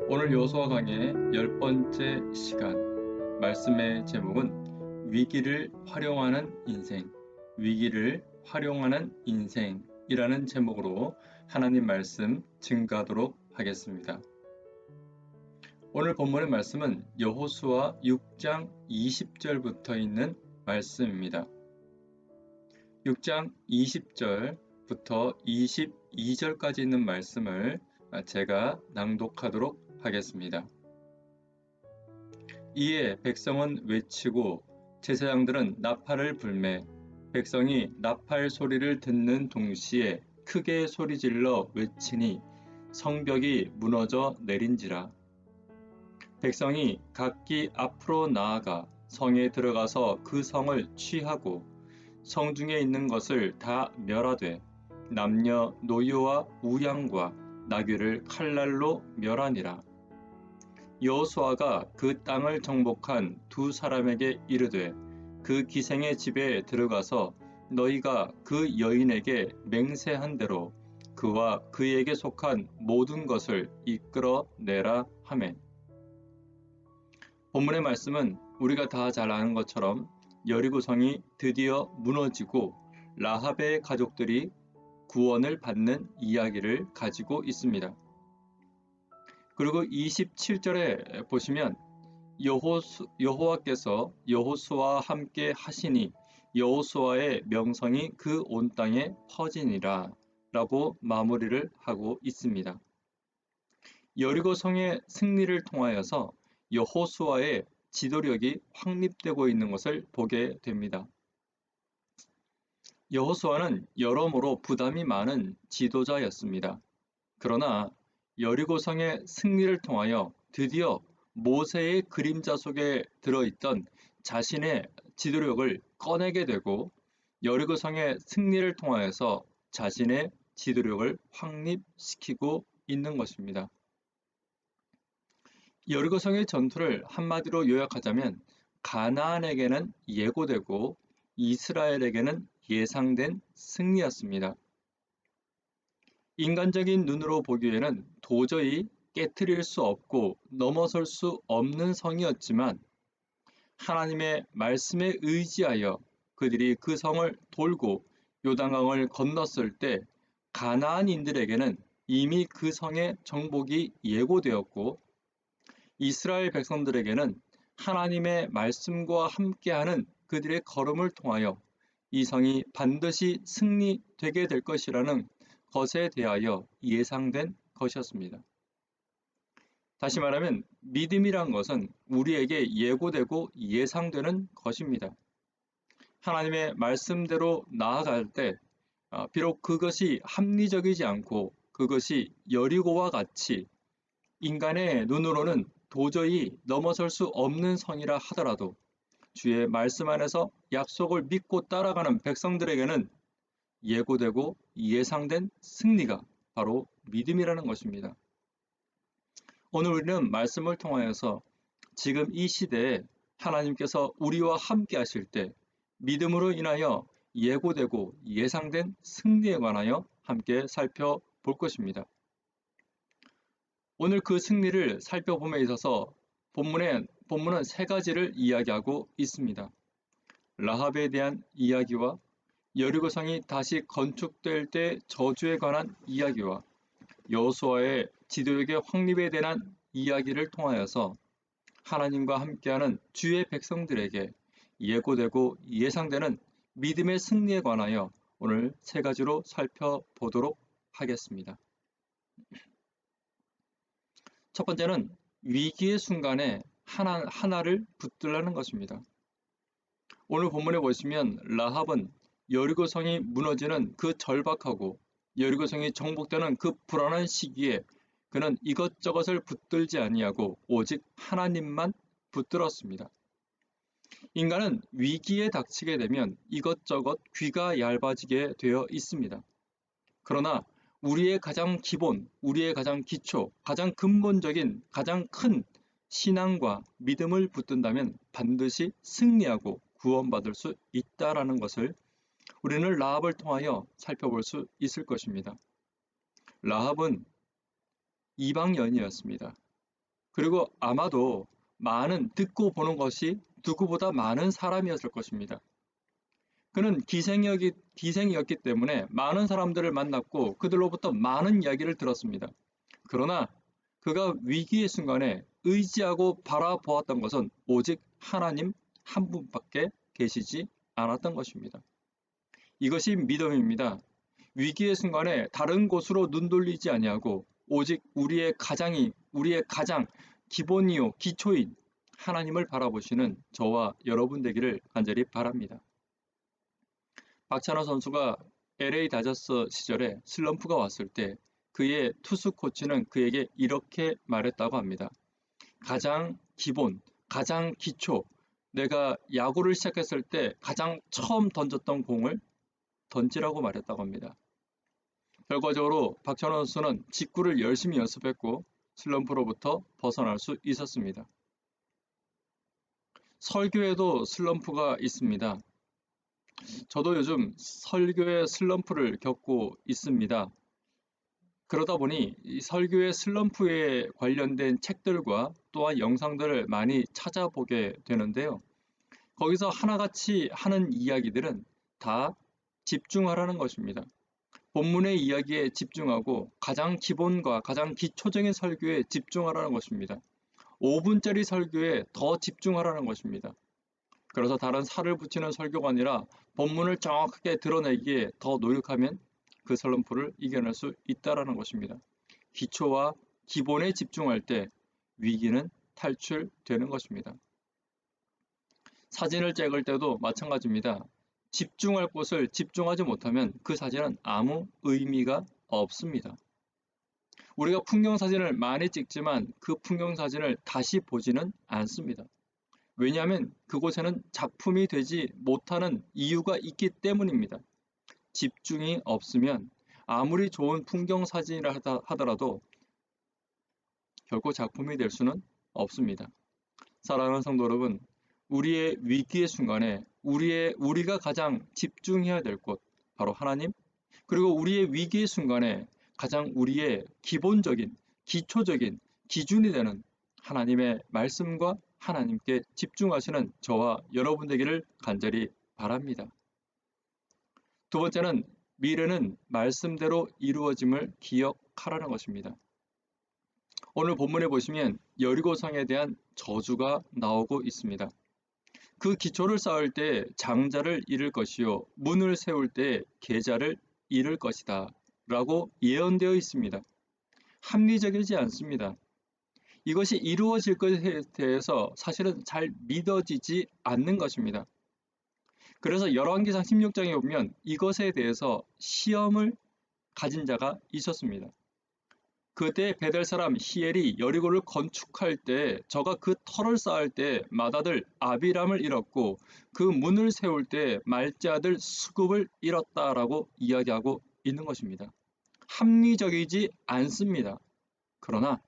오늘 여호수아 강의 10번째 시간, 말씀의 제목은 위기를 활용하는 인생, 위기를 활용하는 인생이라는 제목으로 하나님 말씀 증거하도록 하겠습니다. 오늘 본문의 말씀은 여호수아 6장 20절부터 있는 말씀입니다. 6장 20절부터 22절까지 있는 말씀을 제가 낭독하도록 하겠습니다. 이에 백성은 외치고 제사장들은 나팔을 불매 백성이 나팔 소리를 듣는 동시에 크게 소리질러 외치니 성벽이 무너져 내린지라. 백성이 각기 앞으로 나아가 성에 들어가서 그 성을 취하고 성중에 있는 것을 다 멸하되 남녀 노유와 우양과 나귀를 칼날로 멸하니라. 여호수아가 그 땅을 정복한 두 사람에게 이르되 그 기생의 집에 들어가서 너희가 그 여인에게 맹세한 대로 그와 그에게 속한 모든 것을 이끌어 내라 하매. 본문의 말씀은 우리가 다 잘 아는 것처럼 여리고성이 드디어 무너지고 라합의 가족들이 구원을 받는 이야기를 가지고 있습니다. 그리고 27절에 보시면 여호와께서 여호수아와 함께 하시니 여호수아의 명성이 그 온 땅에 퍼지니라 라고 마무리를 하고 있습니다. 여리고성의 승리를 통하여서 여호수아의 지도력이 확립되고 있는 것을 보게 됩니다. 여호수아는 여러모로 부담이 많은 지도자였습니다. 그러나 여리고성의 승리를 통하여 드디어 모세의 그림자 속에 들어있던 자신의 지도력을 꺼내게 되고 여리고성의 승리를 통하여서 자신의 지도력을 확립시키고 있는 것입니다. 여리고성의 전투를 한마디로 요약하자면 가나안에게는 예고되고 이스라엘에게는 예상된 승리였습니다. 인간적인 눈으로 보기에는 도저히 깨트릴 수 없고 넘어설 수 없는 성이었지만 하나님의 말씀에 의지하여 그들이 그 성을 돌고 요단강을 건넜을 때 가나안인들에게는 이미 그 성의 정복이 예고되었고 이스라엘 백성들에게는 하나님의 말씀과 함께하는 그들의 걸음을 통하여 이 성이 반드시 승리되게 될 것이라는 것에 대하여 예상된 것이었습니다. 다시 말하면 믿음이란 것은 우리에게 예고되고 예상되는 것입니다. 하나님의 말씀대로 나아갈 때 비록 그것이 합리적이지 않고 그것이 여리고와 같이 인간의 눈으로는 도저히 넘어설 수 없는 성이라 하더라도 주의 말씀 안에서 약속을 믿고 따라가는 백성들에게는 예고되고 예상된 승리가 바로 믿음이라는 것입니다. 오늘 우리는 말씀을 통하여서 지금 이 시대에 하나님께서 우리와 함께 하실 때 믿음으로 인하여 예고되고 예상된 승리에 관하여 함께 살펴볼 것입니다. 오늘 그 승리를 살펴봄에 있어서 본문은 세 가지를 이야기하고 있습니다. 라합에 대한 이야기와 여리고성이 다시 건축될 때 저주에 관한 이야기와 여호수아의 지도력의 확립에 대한 이야기를 통하여서 하나님과 함께하는 주의 백성들에게 예고되고 예상되는 믿음의 승리에 관하여 오늘 세 가지로 살펴보도록 하겠습니다. 첫 번째는 위기의 순간에 하나를 붙들라는 것입니다. 오늘 본문에 보시면 라합은 여리고성이 무너지는 그 절박하고 여리고성이 정복되는 그 불안한 시기에 그는 이것저것을 붙들지 아니하고 오직 하나님만 붙들었습니다. 인간은 위기에 닥치게 되면 이것저것 귀가 얇아지게 되어 있습니다. 그러나 우리의 가장 기본, 우리의 가장 기초, 가장 근본적인, 가장 큰 신앙과 믿음을 붙든다면 반드시 승리하고 구원받을 수 있다라는 것을 우리는 라합을 통하여 살펴볼 수 있을 것입니다. 라합은 이방 여인이었습니다. 그리고 아마도 많은 듣고 보는 것이 누구보다 많은 사람이었을 것입니다. 그는 기생이었기 때문에 많은 사람들을 만났고 그들로부터 많은 이야기를 들었습니다. 그러나 그가 위기의 순간에 의지하고 바라보았던 것은 오직 하나님 한 분밖에 계시지 않았던 것입니다. 이것이 믿음입니다. 위기의 순간에 다른 곳으로 눈 돌리지 아니하고 오직 우리의 가장 기본이요 기초인 하나님을 바라보시는 저와 여러분 되기를 간절히 바랍니다. 박찬호 선수가 LA 다저스 시절에 슬럼프가 왔을 때 그의 투수 코치는 그에게 이렇게 말했다고 합니다. 가장 기본, 가장 기초, 내가 야구를 시작했을 때 가장 처음 던졌던 공을 던지라고 말했다고 합니다. 결과적으로 박찬호 선수는 직구를 열심히 연습했고 슬럼프로부터 벗어날 수 있었습니다. 설교에도 슬럼프가 있습니다. 저도 요즘 설교의 슬럼프를 겪고 있습니다. 그러다 보니 이 설교의 슬럼프에 관련된 책들과 또한 영상들을 많이 찾아보게 되는데요. 거기서 하나같이 하는 이야기들은 다 집중하라는 것입니다. 본문의 이야기에 집중하고 가장 기본과 가장 기초적인 설교에 집중하라는 것입니다. 5분짜리 설교에 더 집중하라는 것입니다. 그래서 다른 살을 붙이는 설교가 아니라 본문을 정확하게 드러내기에 더 노력하면 그 슬럼프를 이겨낼 수 있다는 것입니다. 기초와 기본에 집중할 때 위기는 탈출되는 것입니다. 사진을 찍을 때도 마찬가지입니다. 집중할 곳을 집중하지 못하면 그 사진은 아무 의미가 없습니다. 우리가 풍경 사진을 많이 찍지만 그 풍경 사진을 다시 보지는 않습니다. 왜냐하면 그곳에는 작품이 되지 못하는 이유가 있기 때문입니다. 집중이 없으면 아무리 좋은 풍경 사진이라 하더라도 결코 작품이 될 수는 없습니다. 사랑하는 성도 여러분, 우리의 위기의 순간에 우리가 가장 집중해야 될 곳, 바로 하나님, 그리고 우리의 위기의 순간에 가장 우리의 기본적인, 기초적인 기준이 되는 하나님의 말씀과 하나님께 집중하시는 저와 여러분 되기를 간절히 바랍니다. 두 번째는 미래는 말씀대로 이루어짐을 기억하라는 것입니다. 오늘 본문에 보시면 여리고성에 대한 저주가 나오고 있습니다. 그 기초를 쌓을 때 장자를 잃을 것이요 문을 세울 때 계자를 잃을 것이다 라고 예언되어 있습니다. 합리적이지 않습니다. 이것이 이루어질 것에 대해서 사실은 잘 믿어지지 않는 것입니다. 그래서 열왕기상 16장에 보면 이것에 대해서 시험을 가진 자가 있었습니다. 그때 베델 사람 히엘이 여리고를 건축할 때 저가 그 터를 쌓을 때 맏아들 아비람을 잃었고 그 문을 세울 때 말째 아들 수굽을 잃었다라고 이야기하고 있는 것입니다. 합리적이지 않습니다. 그러나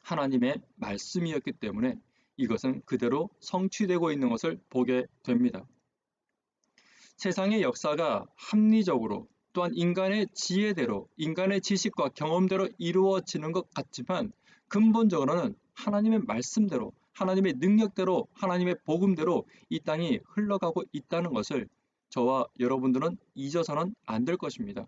하나님의 말씀이었기 때문에 이것은 그대로 성취되고 있는 것을 보게 됩니다. 세상의 역사가 합리적으로 또한 인간의 지혜대로, 인간의 지식과 경험대로 이루어지는 것 같지만 근본적으로는 하나님의 말씀대로, 하나님의 능력대로, 하나님의 복음대로 이 땅이 흘러가고 있다는 것을 저와 여러분들은 잊어서는 안 될 것입니다.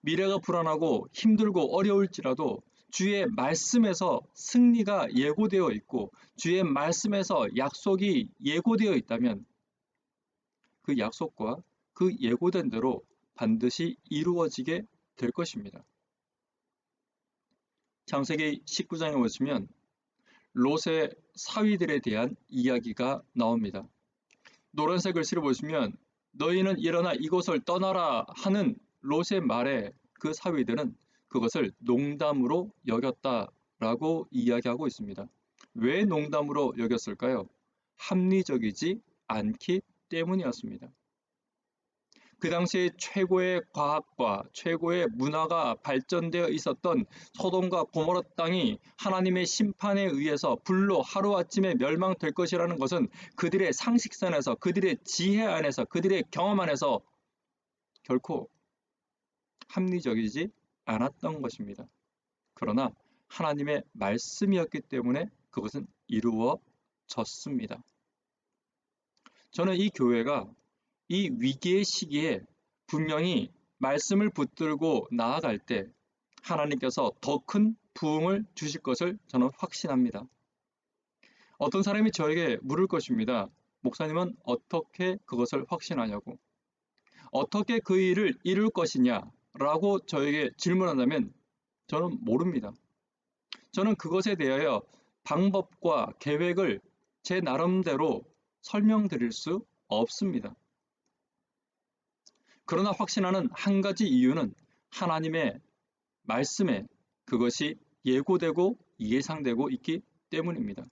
미래가 불안하고 힘들고 어려울지라도 주의 말씀에서 승리가 예고되어 있고 주의 말씀에서 약속이 예고되어 있다면 그 약속과 그 예고된 대로 반드시 이루어지게 될 것입니다. 창세기 19장에 보시면 롯의 사위들에 대한 이야기가 나옵니다. 노란색 글씨를 보시면 너희는 일어나 이곳을 떠나라 하는 롯의 말에 그 사위들은 그것을 농담으로 여겼다라고 이야기하고 있습니다. 왜 농담으로 여겼을까요? 합리적이지 않기 때문이었습니다. 그 당시에 최고의 과학과 최고의 문화가 발전되어 있었던 소돔과 고모라 땅이 하나님의 심판에 의해서 불로 하루아침에 멸망될 것이라는 것은 그들의 상식선에서, 그들의 지혜 안에서, 그들의 경험 안에서 결코 합리적이지 않았던 것입니다. 그러나 하나님의 말씀이었기 때문에 그것은 이루어졌습니다. 저는 이 교회가 이 위기의 시기에 분명히 말씀을 붙들고 나아갈 때 하나님께서 더 큰 부흥을 주실 것을 저는 확신합니다. 어떤 사람이 저에게 물을 것입니다. 목사님은 어떻게 그것을 확신하냐고. 어떻게 그 일을 이룰 것이냐라고 저에게 질문한다면 저는 모릅니다. 저는 그것에 대하여 방법과 계획을 제 나름대로 설명드릴 수 없습니다. 그러나 확신하는 한 가지 이유는 하나님의 말씀에 그것이 예고되고 예상되고 있기 때문입니다.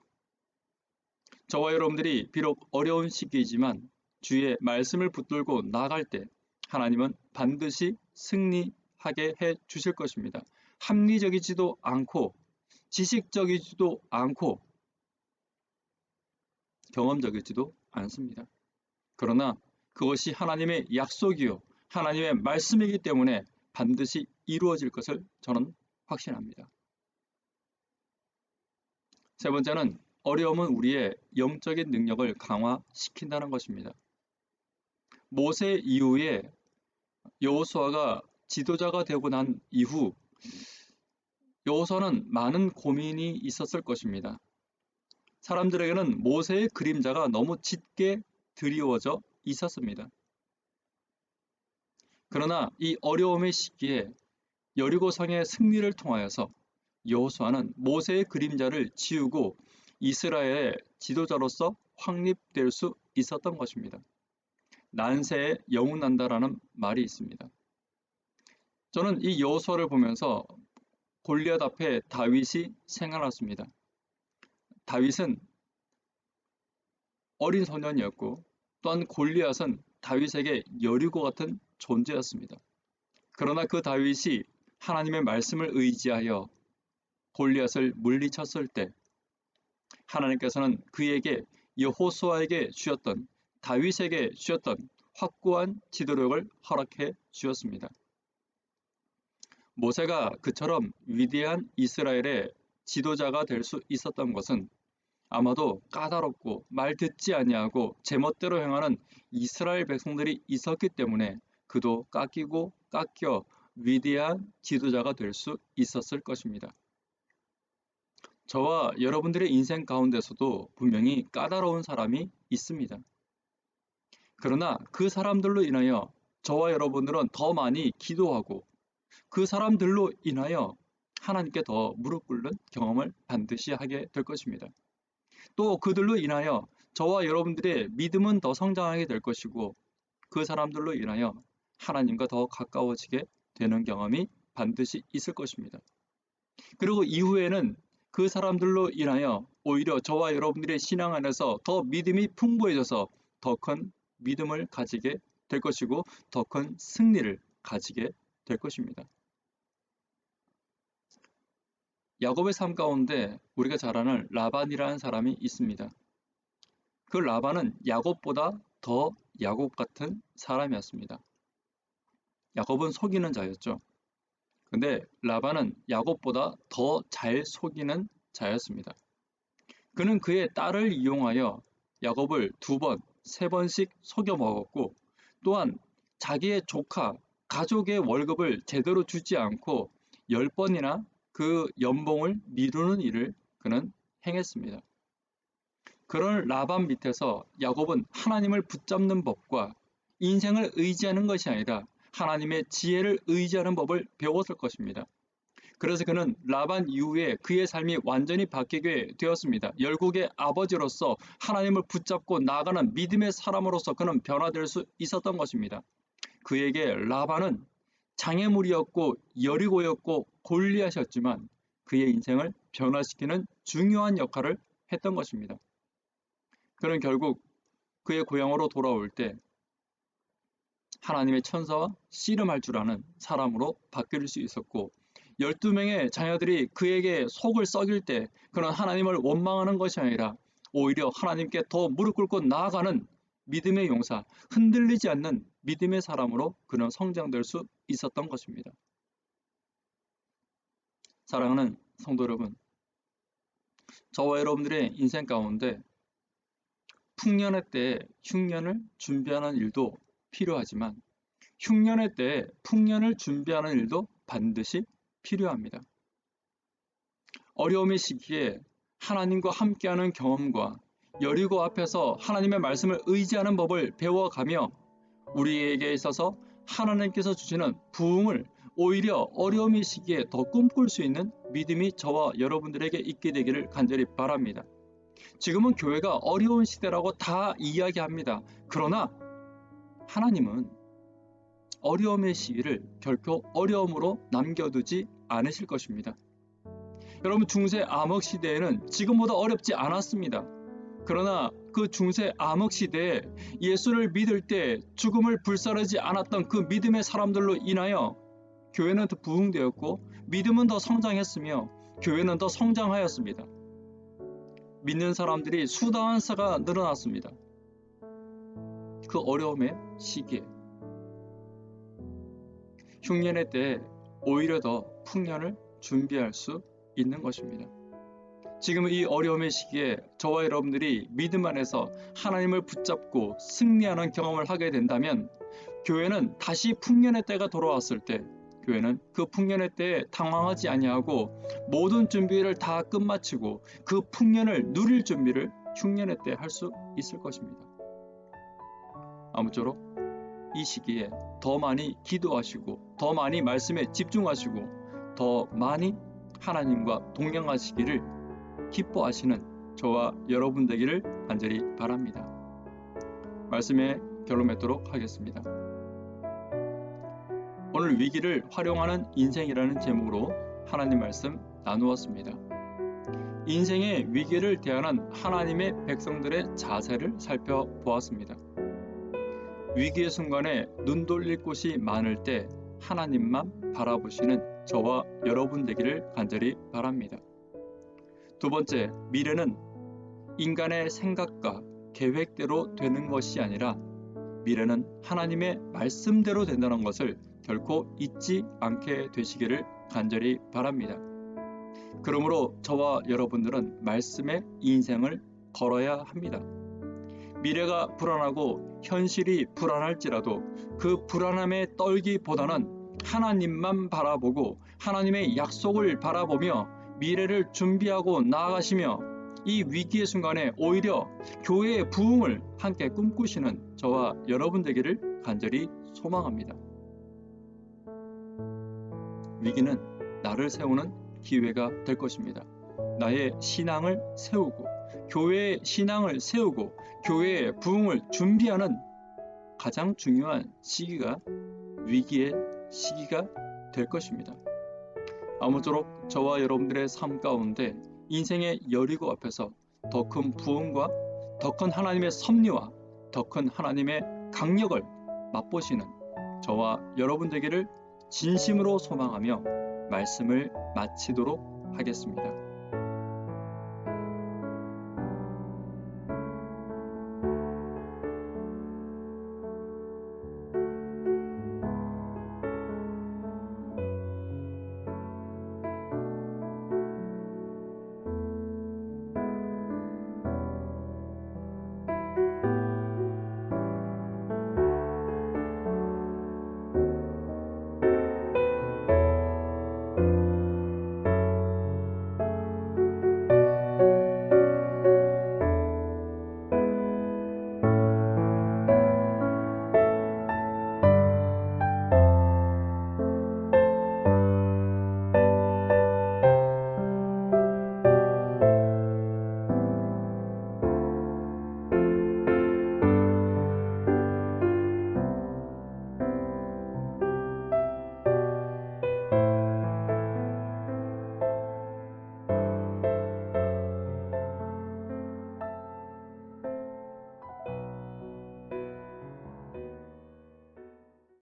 저와 여러분들이 비록 어려운 시기이지만 주의 말씀을 붙들고 나아갈 때 하나님은 반드시 승리하게 해 주실 것입니다. 합리적이지도 않고 지식적이지도 않고 경험적이지도 않습니다. 그러나 그것이 하나님의 약속이요 하나님의 말씀이기 때문에 반드시 이루어질 것을 저는 확신합니다. 세 번째는 어려움은 우리의 영적인 능력을 강화시킨다는 것입니다. 모세 이후에 여호수아가 지도자가 되고 난 이후 여호수아는 많은 고민이 있었을 것입니다. 사람들에게는 모세의 그림자가 너무 짙게 드리워져 있었습니다. 그러나 이 어려움의 시기에 여리고성의 승리를 통하여서 여호수아는 모세의 그림자를 지우고 이스라엘의 지도자로서 확립될 수 있었던 것입니다. 난세에 영웅 난다라는 말이 있습니다. 저는 이 여호수아를 보면서 골리앗 앞에 다윗이 생각났습니다. 다윗은 어린 소년이었고 또한 골리앗은 다윗에게 여리고 같은 존재였습니다. 그러나 그 다윗이 하나님의 말씀을 의지하여 골리앗을 물리쳤을 때 하나님께서는 그에게 여호수아에게 주셨던 다윗에게 주셨던 확고한 지도력을 허락해 주었습니다. 모세가 그처럼 위대한 이스라엘의 지도자가 될 수 있었던 것은 아마도 까다롭고 말 듣지 아니하고 제멋대로 행하는 이스라엘 백성들이 있었기 때문에 그도 깎이고 깎여 위대한 지도자가 될 수 있었을 것입니다. 저와 여러분들의 인생 가운데서도 분명히 까다로운 사람이 있습니다. 그러나 그 사람들로 인하여 저와 여러분들은 더 많이 기도하고 그 사람들로 인하여 하나님께 더 무릎 꿇는 경험을 반드시 하게 될 것입니다. 또 그들로 인하여 저와 여러분들의 믿음은 더 성장하게 될 것이고 그 사람들로 인하여 하나님과 더 가까워지게 되는 경험이 반드시 있을 것입니다. 그리고 이후에는 그 사람들로 인하여 오히려 저와 여러분들의 신앙 안에서 더 믿음이 풍부해져서 더 큰 믿음을 가지게 될 것이고 더 큰 승리를 가지게 될 것입니다. 야곱의 삶 가운데 우리가 잘 아는 라반이라는 사람이 있습니다. 그 라반은 야곱보다 더 야곱 같은 사람이었습니다. 야곱은 속이는 자였죠. 근데 라반은 야곱보다 더 잘 속이는 자였습니다. 그는 그의 딸을 이용하여 야곱을 2번, 3번씩 속여 먹었고 또한 자기의 조카, 가족의 월급을 제대로 주지 않고 10번이나 그 연봉을 미루는 일을 그는 행했습니다. 그런 라반 밑에서 야곱은 하나님을 붙잡는 법과 인생을 의지하는 것이 아니라 하나님의 지혜를 의지하는 법을 배웠을 것입니다. 그래서 그는 라반 이후에 그의 삶이 완전히 바뀌게 되었습니다. 열국의 아버지로서 하나님을 붙잡고 나아가는 믿음의 사람으로서 그는 변화될 수 있었던 것입니다. 그에게 라반은 장애물이었고 여리고였고 골리앗이었지만 그의 인생을 변화시키는 중요한 역할을 했던 것입니다. 그는 결국 그의 고향으로 돌아올 때 하나님의 천사와 씨름할 줄 아는 사람으로 바뀔 수 있었고 12명의 자녀들이 그에게 속을 썩일 때 그는 하나님을 원망하는 것이 아니라 오히려 하나님께 더 무릎 꿇고 나아가는 믿음의 용사, 흔들리지 않는 믿음의 사람으로 그는 성장될 수 있었던 것입니다. 사랑하는 성도 여러분, 저와 여러분들의 인생 가운데 풍년의 때에 흉년을 준비하는 일도 필요하지만 흉년의 때에 풍년을 준비하는 일도 반드시 필요합니다. 어려움의 시기에 하나님과 함께하는 경험과 여리고 앞에서 하나님의 말씀을 의지하는 법을 배워가며 우리에게 있어서 하나님께서 주시는 부흥을 오히려 어려움의 시기에 더 꿈꿀 수 있는 믿음이 저와 여러분들에게 있게 되기를 간절히 바랍니다. 지금은 교회가 어려운 시대라고 다 이야기합니다. 그러나 하나님은 어려움의 시기를 결코 어려움으로 남겨두지 않으실 것입니다. 여러분, 중세 암흑 시대에는 지금보다 어렵지 않았습니다. 그러나 그 중세 암흑 시대에 예수를 믿을 때 죽음을 불사르지 않았던 그 믿음의 사람들로 인하여 교회는 더 부흥되었고 믿음은 더 성장했으며 교회는 더 성장하였습니다. 믿는 사람들이 수다한사가 늘어났습니다. 그 어려움의 시기에 흉년의 때에 오히려 더 풍년을 준비할 수 있는 것입니다. 지금 이 어려움의 시기에 저와 여러분들이 믿음 안에서 하나님을 붙잡고 승리하는 경험을 하게 된다면 교회는 다시 풍년의 때가 돌아왔을 때 교회는 그 풍년의 때에 당황하지 아니하고 모든 준비를 다 끝마치고 그 풍년을 누릴 준비를 흉년의 때 할 수 있을 것입니다. 아무쪼록 이 시기에 더 많이 기도하시고 더 많이 말씀에 집중하시고 더 많이 하나님과 동행하시기를 기뻐하시는 저와 여러분 되기를 간절히 바랍니다. 말씀에 결론 맺도록 하겠습니다. 오늘 위기를 활용하는 인생이라는 제목으로 하나님 말씀 나누었습니다. 인생의 위기를 대하는 하나님의 백성들의 자세를 살펴보았습니다. 위기의 순간에 눈 돌릴 곳이 많을 때 하나님만 바라보시는 저와 여러분 되기를 간절히 바랍니다. 두 번째, 미래는 인간의 생각과 계획대로 되는 것이 아니라 미래는 하나님의 말씀대로 된다는 것을 결코 잊지 않게 되시기를 간절히 바랍니다. 그러므로 저와 여러분들은 말씀의 인생을 걸어야 합니다. 미래가 불안하고 현실이 불안할지라도 그 불안함에 떨기보다는 하나님만 바라보고 하나님의 약속을 바라보며 미래를 준비하고 나아가시며 이 위기의 순간에 오히려 교회의 부흥을 함께 꿈꾸시는 저와 여러분 되기를 간절히 소망합니다. 위기는 나를 세우는 기회가 될 것입니다. 나의 신앙을 세우고 교회의 신앙을 세우고 교회의 부흥을 준비하는 가장 중요한 시기가 위기의 시기가 될 것입니다. 아무쪼록 저와 여러분들의 삶 가운데 인생의 여리고 앞에서 더 큰 부흥과 더 큰 하나님의 섭리와 더 큰 하나님의 강력을 맛보시는 저와 여러분 되기를 진심으로 소망하며 말씀을 마치도록 하겠습니다.